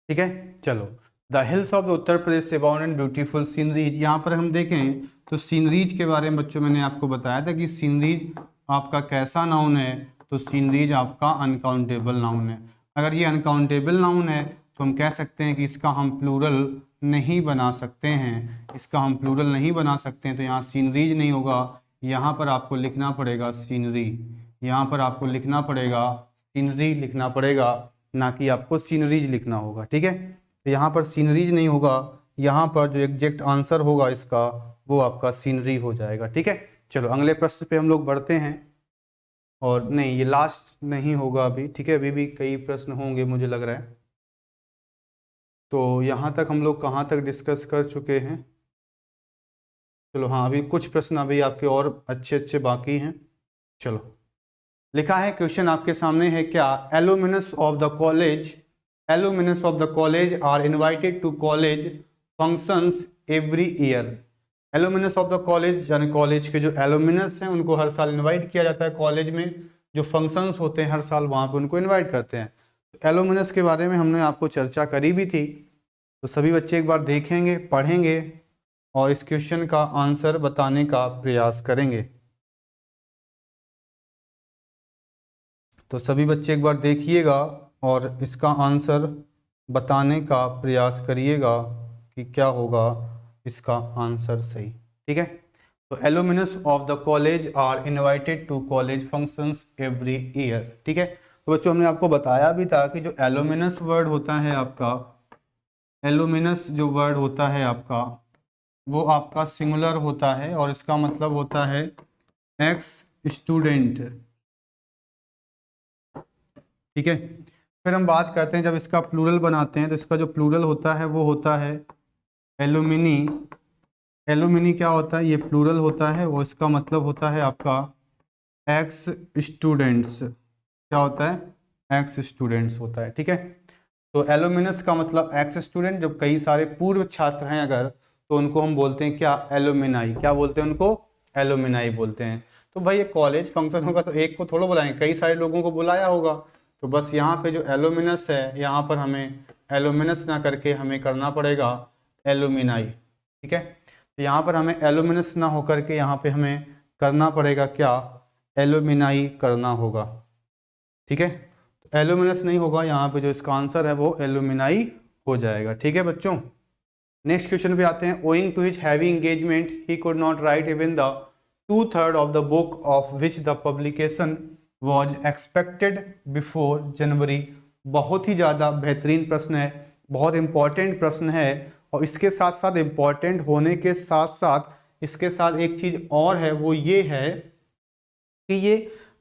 ठीक है, चलो। The hills of the Uttar Pradesh abound and beautiful sceneries. यहाँ पर हम देखें तो सीनरीज के बारे में बच्चों मैंने आपको बताया था कि सीनरीज आपका कैसा नाउन है, तो सीनरीज आपका अनकाउंटेबल नाउन है। अगर ये अनकाउंटेबल नाउन है तो हम कह सकते हैं कि इसका हम प्लूरल नहीं बना सकते हैं, इसका हम प्लूरल नहीं बना सकते हैं। तो यहाँ सीनरीज नहीं होगा, यहाँ पर आपको लिखना पड़ेगा सीनरी, यहाँ पर आपको लिखना पड़ेगा सीनरी लिखना पड़ेगा, ना कि आपको सीनरीज लिखना होगा, ठीक है। तो यहाँ पर सीनरीज नहीं होगा, यहाँ पर जो एग्जैक्ट आंसर होगा इसका वो आपका सीनरी हो जाएगा, ठीक है। चलो अगले प्रश्न पे हम लोग बढ़ते हैं। और नहीं, ये लास्ट नहीं होगा अभी, ठीक है, अभी भी कई प्रश्न होंगे मुझे लग रहा है। तो यहाँ तक हम लोग कहाँ तक डिस्कस कर चुके हैं, चलो हाँ, अभी कुछ प्रश्न अभी आपके और अच्छे अच्छे बाकी हैं। चलो लिखा है, क्वेश्चन आपके सामने है क्या, alumnus of the college, alumnus of the college are invited to college functions every year. Alumnus of the college यानी कॉलेज के जो एलुमिनस हैं उनको हर साल इनवाइट किया जाता है कॉलेज में, जो फंक्शंस होते हैं हर साल वहाँ पे उनको इनवाइट करते हैं। तो एलुमिनस के बारे में हमने आपको चर्चा करी भी थी, तो सभी बच्चे एक बार देखेंगे, पढ़ेंगे और इस क्वेश्चन का आंसर बताने का प्रयास करेंगे। तो सभी बच्चे एक बार देखिएगा और इसका आंसर बताने का प्रयास करिएगा कि क्या होगा इसका आंसर सही, ठीक है। तो alumnus of the college are invited to college functions every year, ठीक है। तो बच्चों हमने आपको बताया भी था कि जो एलुमिनस वर्ड होता है आपका, एलुमिनस जो वर्ड होता है आपका वो आपका सिंगुलर होता है और इसका मतलब होता है एक्स स्टूडेंट, ठीक है। फिर हम बात करते हैं जब इसका प्लूरल बनाते हैं तो इसका जो प्लूरल होता है वो होता है एलुमिनी। एलुमिनी क्या होता है, ये प्लूरल होता है और इसका मतलब होता है आपका एक्स स्टूडेंट्स, क्या होता है, एक्स स्टूडेंट्स होता है। ठीक है, तो एलुमिनस का मतलब एक्स स्टूडेंट, जब कई सारे पूर्व छात्र हैं अगर, तो उनको हम बोलते हैं क्या, एलुमिनाई। क्या बोलते हैं उनको, एलुमिनाई बोलते हैं। तो भाई ये कॉलेज फंक्शन होगा तो एक को थोड़ा बुलाएंगे, कई सारे लोगों को बुलाया होगा। तो बस यहाँ पे जो एलुमिनस है, यहाँ पर हमें एलुमिनस ना करके हमें करना पड़ेगा एलुमिनाई। ठीक है, तो यहाँ पर हमें एलुमिनस ना होकर के यहाँ पे हमें करना पड़ेगा क्या, एलुमिनाई करना होगा। ठीक है, तो एलुमिनस नहीं होगा, यहाँ पे जो इसका आंसर है वो एलुमिनाई हो जाएगा। ठीक है बच्चों, नेक्स्ट क्वेश्चन पे आते हैं। Owing to his heavy engagement he could not write even the 2/3 of the book of which the publication was expected before January. बहुत ही ज़्यादा बेहतरीन प्रश्न है, बहुत इंपॉर्टेंट प्रश्न है। और इसके साथ साथ इम्पॉर्टेंट होने के साथ साथ इसके साथ एक चीज़ और है, वो ये है कि ये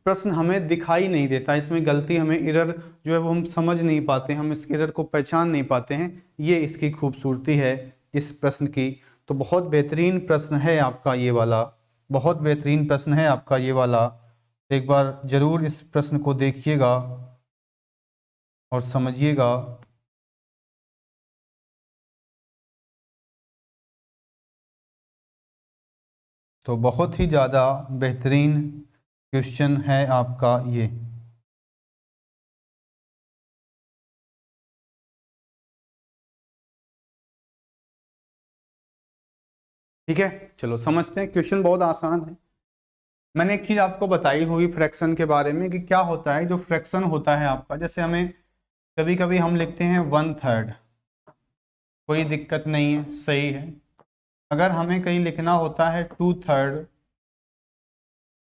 प्रश्न हमें दिखाई नहीं देता, इसमें गलती, हमें एरर जो है वो हम समझ नहीं पाते, हम इस एरर को पहचान नहीं पाते हैं। ये इसकी खूबसूरती है इस प्रश्न की। तो बहुत बेहतरीन प्रश्न है आपका ये वाला, बहुत बेहतरीन प्रश्न है आपका ये वाला। एक बार ज़रूर इस प्रश्न को देखिएगा और समझिएगा। तो बहुत ही ज़्यादा बेहतरीन क्वेश्चन है आपका ये। ठीक है, चलो समझते हैं। क्वेश्चन बहुत आसान है। मैंने एक चीज़ आपको बताई हुई फ्रैक्शन के बारे में कि क्या होता है, जो फ्रैक्शन होता है आपका, जैसे हमें कभी कभी हम लिखते हैं 1/3, कोई दिक्कत नहीं है, सही है। अगर हमें कहीं लिखना होता है 2/3,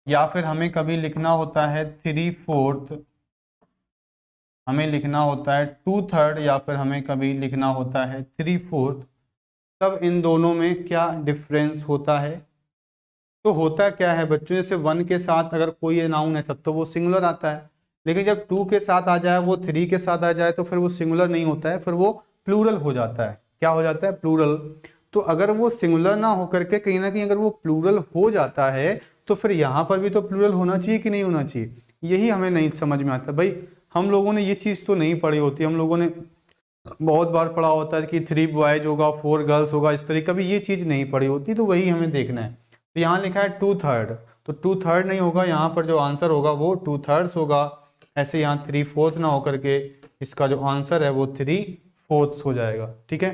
या फिर हमें कभी लिखना होता है 3/4, हमें लिखना होता है 2/3 या फिर हमें कभी लिखना होता है 3/4, तब इन दोनों में क्या डिफरेंस होता है। तो होता क्या है बच्चों, जैसे 1 के साथ अगर कोई नाउन है तब तो वो सिंगुलर आता है, लेकिन जब 2 के साथ आ जाए, वो 3 के साथ आ जाए, तो फिर वो सिंगुलर नहीं होता है, फिर वो प्लूरल हो जाता है। क्या हो जाता है, प्लूरल। तो अगर वो सिंगुलर ना होकर के कहीं ना कहीं अगर वो प्लूरल हो जाता है, तो फिर यहाँ पर भी तो प्लूरल होना चाहिए कि नहीं होना चाहिए। यही हमें नहीं समझ में आता भाई। हम लोगों ने ये चीज़ तो नहीं पढ़ी होती, हम लोगों ने बहुत बार पढ़ा होता है कि 3 बॉयज होगा 4 गर्ल्स होगा, इस तरह कभी ये चीज़ नहीं पढ़ी होती, तो वही हमें देखना है। तो यहाँ लिखा है 2/3, तो 2/3 नहीं होगा, यहाँ पर जो आंसर होगा वो 2/3 होगा। ऐसे यहाँ 3/4 ना होकर के इसका जो आंसर है वो 3/4 हो जाएगा। ठीक है,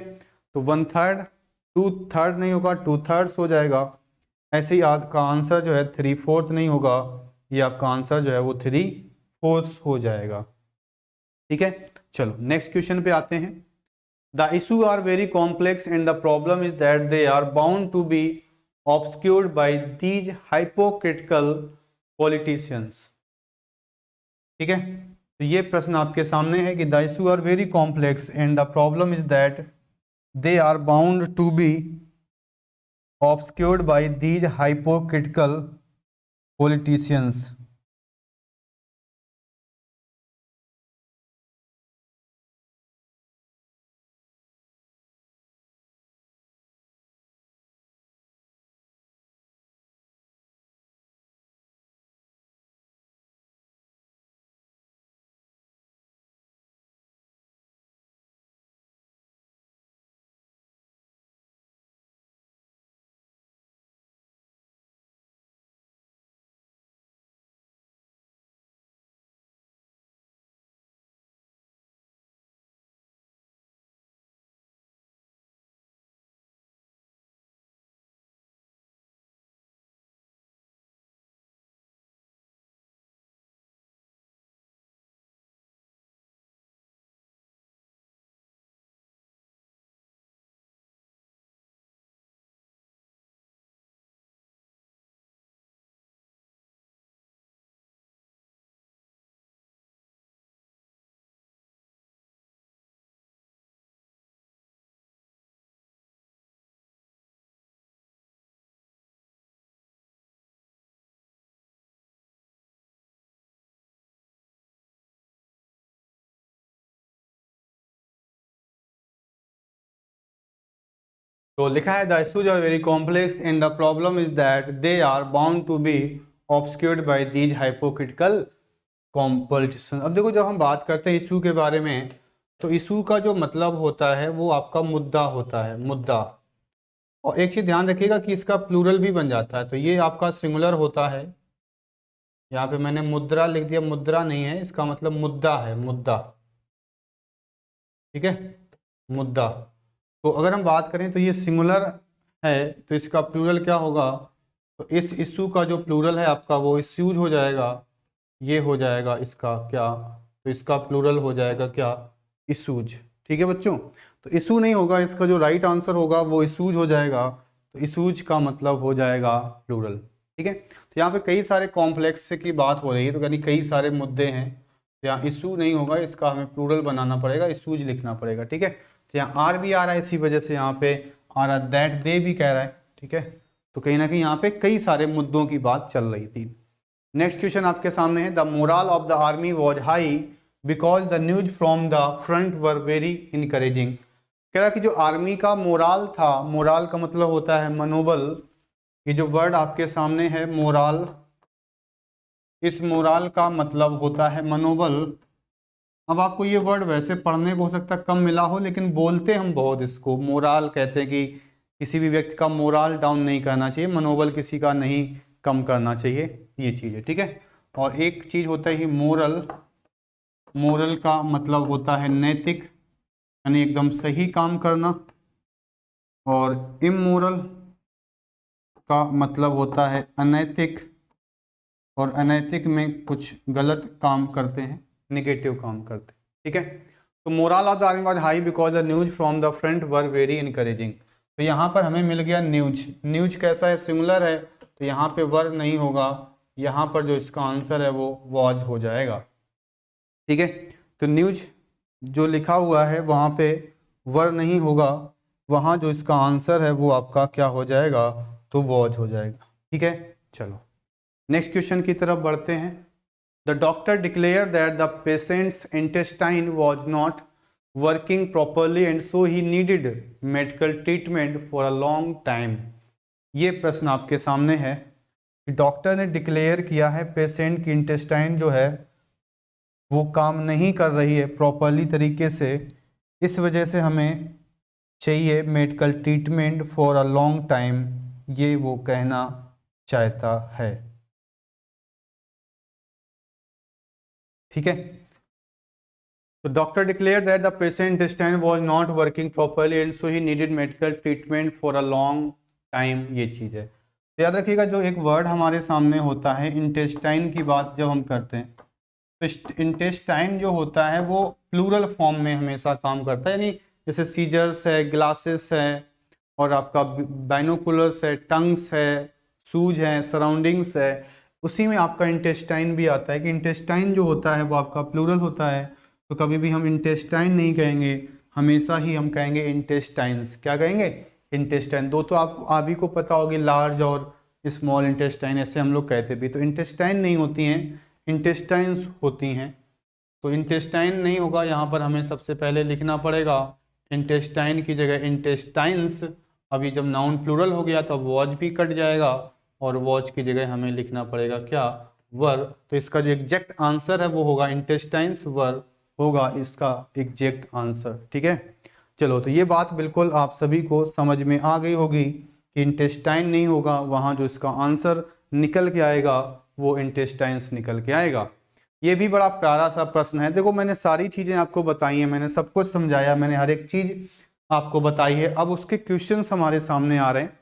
तो 1/3, 2/3 नहीं होगा, 2/3 हो जाएगा। ऐसे ही आपका आंसर जो है 3/4 नहीं होगा, ये आपका आंसर जो है वो 3/4 हो जाएगा। ठीक है, चलो नेक्स्ट क्वेश्चन पे आते हैं। The issue are very complex and the problem is that they are bound to be obscured by these hypocritical politicians। ठीक है, तो ये प्रश्न आपके सामने है कि the issue are very complex and the problem is that they are bound to be obscured by these hypocritical politicians। तो लिखा है the issues are very complex and the problem is that they are bound to be obscured by these hypocritical competition. अब देखो जब हम बात करते हैं इशू के बारे में, तो इशू का जो मतलब होता है वो आपका मुद्दा होता है, मुद्दा। और एक चीज ध्यान रखिएगा कि इसका प्लूरल भी बन जाता है, तो ये आपका सिंगुलर होता है। यहाँ पे मैंने मुद्रा लिख दिया, मुद्रा नहीं है, इसका मतलब मुद्दा है, मुद्दा। ठीक है, मुद्दा। तो अगर हम बात करें तो ये सिंगुलर है, तो इसका प्लूरल क्या होगा? तो इस इशू का जो प्लूरल है आपका वो इश्यूज हो जाएगा, ये हो जाएगा इसका क्या, तो इसका प्लूरल हो जाएगा क्या, इशूज। ठीक है बच्चों, तो इशू नहीं होगा, इसका जो राइट आंसर होगा वो इशूज हो जाएगा, तो इशूज का मतलब हो जाएगा प्लूरल। ठीक है, तो यहाँ पे कई सारे कॉम्प्लेक्स की बात हो रही है, तो यानी कई सारे मुद्दे हैं, तो यहाँ इशू नहीं होगा, इसका हमें प्लूरल बनाना पड़ेगा, इशूज लिखना पड़ेगा। ठीक है, तो यहाँ आर भी आ रहा है, इसी वजह से यहाँ पे आ रहा है दैट, दे भी कह रहा है। ठीक है, तो कहीं ना कहीं यहाँ पे कई सारे मुद्दों की बात चल रही थी। नेक्स्ट क्वेश्चन आपके सामने है, the moral of the army was high because the news from the front were very encouraging. कह रहा कि जो आर्मी का मोराल था, मोराल का मतलब होता है मनोबल, ये जो वर्ड आपके सामने है मोराल, इस मोराल का मतलब होता है मनोबल। अब आपको ये वर्ड वैसे पढ़ने को हो सकता है कम मिला हो, लेकिन बोलते हम बहुत इसको, मोराल कहते हैं कि किसी भी व्यक्ति का मोराल डाउन नहीं करना चाहिए, मनोबल किसी का नहीं कम करना चाहिए, ये चीज़ है। ठीक है, और एक चीज़ होता है मोरल, मोरल का मतलब होता है नैतिक, यानी एकदम सही काम करना, और इमोरल का मतलब होता है अनैतिक, और अनैतिक में कुछ गलत काम करते हैं, निगेटिव काम करते हैं। ठीक है, तो moral of the army was high because the news from the front were very encouraging. तो यहाँ पर हमें मिल गया न्यूज, न्यूज कैसा है, सिंगुलर है, तो यहाँ पे वर नहीं होगा, यहाँ पर जो इसका आंसर है वो वॉज हो जाएगा। ठीक है, तो न्यूज जो लिखा हुआ है वहाँ पे वर नहीं होगा, वहाँ जो इसका आंसर है वो आपका क्या हो जाएगा, तो वॉज हो जाएगा। ठीक है, चलो नेक्स्ट क्वेश्चन की तरफ बढ़ते हैं। The doctor declare that the patients intestine was not working properly and so he needed medical treatment for a long time. ये प्रश्न आपके सामने है कि डॉक्टर ने डिक्लेयर किया है पेशेंट की इंटेस्टाइन जो है वो काम नहीं कर रही है प्रॉपरली तरीके से, इस वजह से हमें चाहिए medical treatment for a long time, ये वो कहना चाहता है। ठीक है, तो doctor declare that the patient intestine was not working properly and so he needed medical treatment for a long time, ये चीज़ है। तो याद रखिएगा जो एक वर्ड हमारे सामने होता है इंटेस्टाइन की बात जब हम करते हैं, तो इंटेस्टाइन जो होता है वो प्लूरल फॉर्म में हमेशा काम करता है, यानी जैसे सीजर्स है, ग्लासेस है, और आपका बाइनोकुलर्स है, टंग्स है, सूज है, सराउंडिंग्स है, उसी में आपका इंटेस्टाइन भी आता है कि इंटेस्टाइन जो होता है वो आपका प्लूरल होता है। तो कभी भी हम इंटेस्टाइन नहीं कहेंगे, हमेशा ही हम कहेंगे इंटेस्टाइन्स। क्या कहेंगे, इंटेस्टाइन। दो तो आप ही को पता होगी, लार्ज और स्मॉल इंटेस्टाइन, ऐसे हम लोग कहते भी, तो इंटेस्टाइन नहीं होती हैं, इंटेस्टाइन्स होती हैं। तो इंटेस्टाइन नहीं होगा, यहाँ पर हमें सबसे पहले लिखना पड़ेगा इंटेस्टाइन की जगह इंटेस्टाइन्स। अभी जब नाउन प्लूरल हो गया तो अब वॉज भी कट जाएगा, और वॉच की जगह हमें लिखना पड़ेगा क्या, वर। तो इसका जो एग्जैक्ट आंसर है वो होगा इंटेस्टाइन्स वर, होगा इसका एग्जैक्ट आंसर। ठीक है, चलो तो ये बात बिल्कुल आप सभी को समझ में आ गई होगी कि इंटेस्टाइन नहीं होगा, वहाँ जो इसका आंसर निकल के आएगा वो इंटेस्टाइन्स निकल के आएगा। ये भी बड़ा प्यारा सा प्रश्न है। देखो मैंने सारी चीज़ें आपको बताई हैं, मैंने सब कुछ समझाया, मैंने हर एक चीज़ आपको बताई है। अब उसके क्वेश्चंस हमारे सामने आ रहे हैं,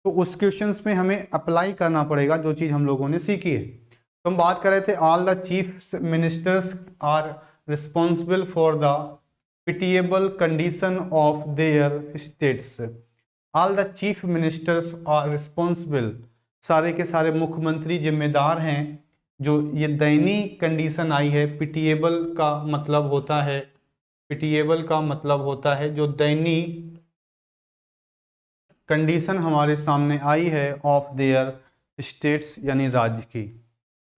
तो उस क्वेश्चंस में हमें अप्लाई करना पड़ेगा जो चीज़ हम लोगों ने सीखी है। तो हम बात कर रहे थे all the chief ministers are responsible for the pitiable condition of their states. All the chief ministers are responsible, सारे के सारे मुख्यमंत्री जिम्मेदार हैं जो ये दयनीय कंडीशन आई है। पिटिएबल का मतलब होता है, पिटिएबल का मतलब होता है जो दयनीय कंडीशन हमारे सामने आई है ऑफ देयर स्टेट्स, यानी राज्य की।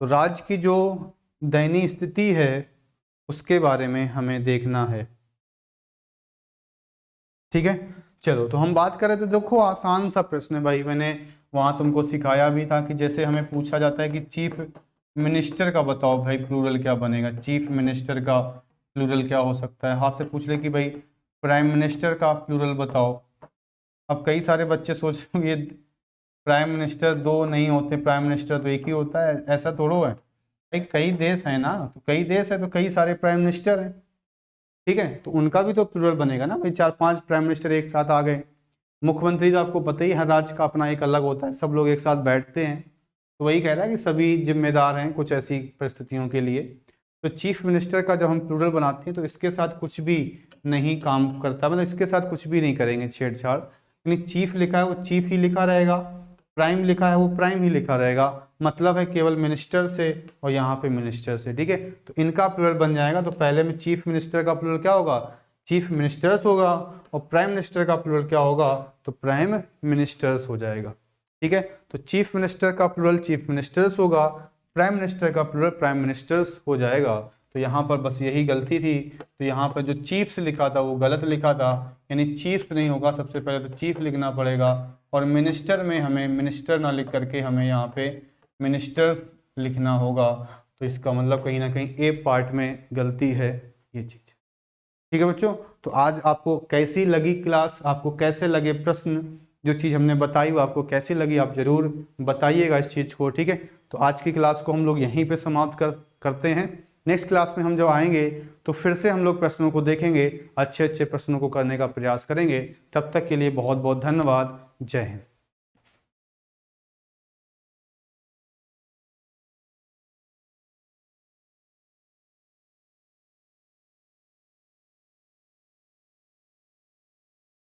तो राज्य की जो दयनीय स्थिति है उसके बारे में हमें देखना है। ठीक है, चलो तो हम बात कर रहे थे, देखो आसान सा प्रश्न है भाई, मैंने वहाँ तुमको सिखाया भी था कि जैसे हमें पूछा जाता है कि चीफ मिनिस्टर का बताओ भाई प्लूरल क्या बनेगा, चीफ मिनिस्टर का प्लूरल क्या हो सकता है। आपसे पूछ ले कि भाई प्राइम मिनिस्टर का प्लूरल बताओ। अब कई सारे बच्चे सोच रहे होंगे प्राइम मिनिस्टर दो नहीं होते, प्राइम मिनिस्टर तो एक ही होता है, ऐसा थोड़ो है भाई, कई देश हैं ना, तो कई देश है तो कई सारे प्राइम मिनिस्टर हैं, ठीक है, तो उनका भी तो प्लूरल बनेगा ना भाई, 4-5 प्राइम मिनिस्टर एक साथ आ गए। मुख्यमंत्री तो आपको पता ही, हर राज्य का अपना एक अलग होता है, सब लोग एक साथ बैठते हैं, तो वही कह रहा है कि सभी जिम्मेदार हैं कुछ ऐसी परिस्थितियों के लिए। तो चीफ मिनिस्टर का जब हम प्लूरल बनाते हैं तो इसके साथ कुछ भी नहीं काम करता, मतलब इसके साथ कुछ भी नहीं करेंगे छेड़छाड़, यानी चीफ लिखा है वो चीफ ही लिखा रहेगा, प्राइम लिखा है वो प्राइम ही लिखा रहेगा, मतलब है केवल मिनिस्टर से और यहाँ पे मिनिस्टर से, ठीक है। तो इनका प्लूरल बन जाएगा, तो पहले में चीफ मिनिस्टर का प्लूरल क्या होगा, चीफ मिनिस्टर्स होगा, और प्राइम मिनिस्टर का प्लूरल क्या होगा, तो प्राइम मिनिस्टर्स हो जाएगा, ठीक है। तो चीफ मिनिस्टर का प्लूरल चीफ मिनिस्टर्स होगा, प्राइम मिनिस्टर का प्लूरल प्राइम मिनिस्टर्स हो जाएगा। तो यहाँ पर बस यही गलती थी, तो यहाँ पर जो चीफ्स लिखा था वो गलत लिखा था, यानी चीफ नहीं होगा, सबसे पहले तो चीफ लिखना पड़ेगा, और मिनिस्टर में हमें मिनिस्टर ना लिख करके हमें यहाँ पे मिनिस्टर्स लिखना होगा। तो इसका मतलब कहीं ना कहीं ए पार्ट में गलती है ये चीज़, ठीक है बच्चों। तो आज आपको कैसी लगी क्लास, आपको कैसे लगे प्रश्न, जो चीज़ हमने बताई वो आपको कैसी लगी, आप जरूर बताइएगा इस चीज़ को, ठीक है। तो आज की क्लास को हम लोग यहीं पे समाप्त करते हैं। नेक्स्ट क्लास में हम जब आएंगे तो फिर से हम लोग प्रश्नों को देखेंगे, अच्छे अच्छे प्रश्नों को करने का प्रयास करेंगे। तब तक के लिए बहुत बहुत धन्यवाद। जय हिंद।